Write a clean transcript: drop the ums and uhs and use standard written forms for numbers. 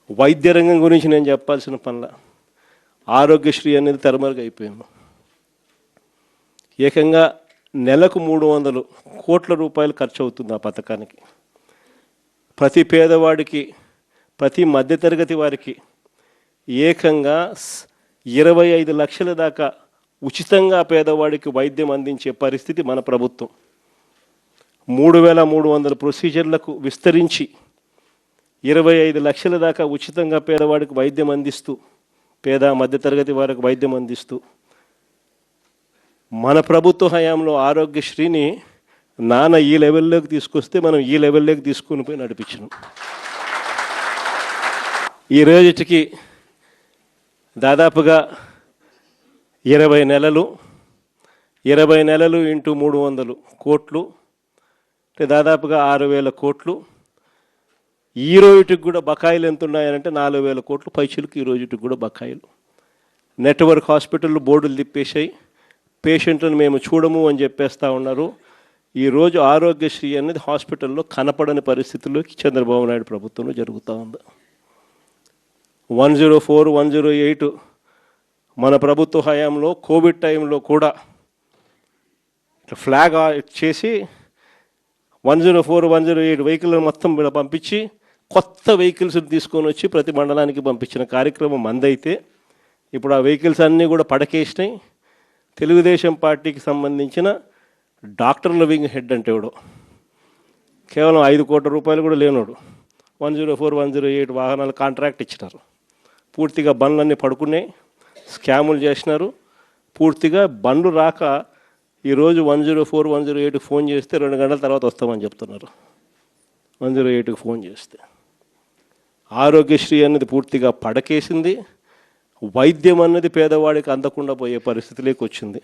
వైద్య రంగం గురించి నేను చెప్పాల్సిన పనుల ఆరోగ్యశ్రీ అనేది తెరమరుగైపోయింది. ఏకంగా నెలకు 300 కోట్ల రూపాయలు ఖర్చు అవుతుంది ఆ పథకానికి. ప్రతి పేదవాడికి, ప్రతి మధ్యతరగతి వారికి ఏకంగా 25 లక్షల దాకా ఉచితంగా పేదవాడికి వైద్యం అందించే పరిస్థితి మన ప్రభుత్వం. 3300 ప్రొసీజర్లకు విస్తరించి 25 లక్షల దాకా ఉచితంగా పేదవాడికి వైద్యం అందిస్తూ, పేద మధ్యతరగతి వారికి వైద్యం అందిస్తూ మన ప్రభుత్వ హయాంలో ఆరోగ్యశ్రీని నాన్న ఈ లెవెల్లోకి తీసుకొస్తే మనం ఈ లెవెల్లోకి తీసుకుని పోయి నడిపించినాం. ఈ రోజుకి దాదాపుగా 20 నెలలు, 20 నెలలు ఇంటూ 300 కోట్లు అంటే దాదాపుగా 6000 కోట్లు. ఈ రోజుకి కూడా బకాయిలు ఎంత ఉన్నాయంటే 4000 కోట్లు పైచులకు ఈ రోజుకి కూడా బకాయిలు. నెట్వర్క్ హాస్పిటళ్ళు బోర్డులు తిప్పేశాయి, పేషెంట్లను మేము చూడము అని చెప్పేస్తూ ఉన్నారు. ఈరోజు ఆరోగ్యశ్రీ అనేది హాస్పిటల్లో కనపడని పరిస్థితుల్లోకి చంద్రబాబు నాయుడు ప్రభుత్వంలో జరుగుతూ ఉంది. 104, 108 మన ప్రభుత్వ హయాంలో కోవిడ్ టైంలో కూడా ఫ్లాగ్ చేసి 104, 108 వెహికల్ మొత్తం పంపించి కొత్త వెహికల్స్ తీసుకొని వచ్చి ప్రతి మండలానికి పంపించిన కార్యక్రమం మందైతే ఇప్పుడు ఆ వెహికల్స్ అన్నీ కూడా పడకేసినాయి. తెలుగుదేశం పార్టీకి సంబంధించిన డాక్టర్ లివింగ్ హెడ్ అంటే ఎవడో కేవలం 5 కోట్ల రూపాయలు కూడా లేనోడు 104, 108 వాహనాలు కాంట్రాక్ట్ ఇచ్చినారు. పూర్తిగా బండ్లన్నీ పడుకున్నాయి, స్కాములు చేసినారు. పూర్తిగా బండ్లు రాక ఈరోజు 104, 108 ఫోన్ చేస్తే 2 గంటల తర్వాత వస్తామని చెప్తున్నారు. 108కి ఫోన్ చేస్తే ఆరోగ్యశ్రీ అనేది పూర్తిగా పడకేసింది. వైద్యం అన్నది పేదవాడికి అందకుండా పోయే పరిస్థితిలోకి వచ్చింది.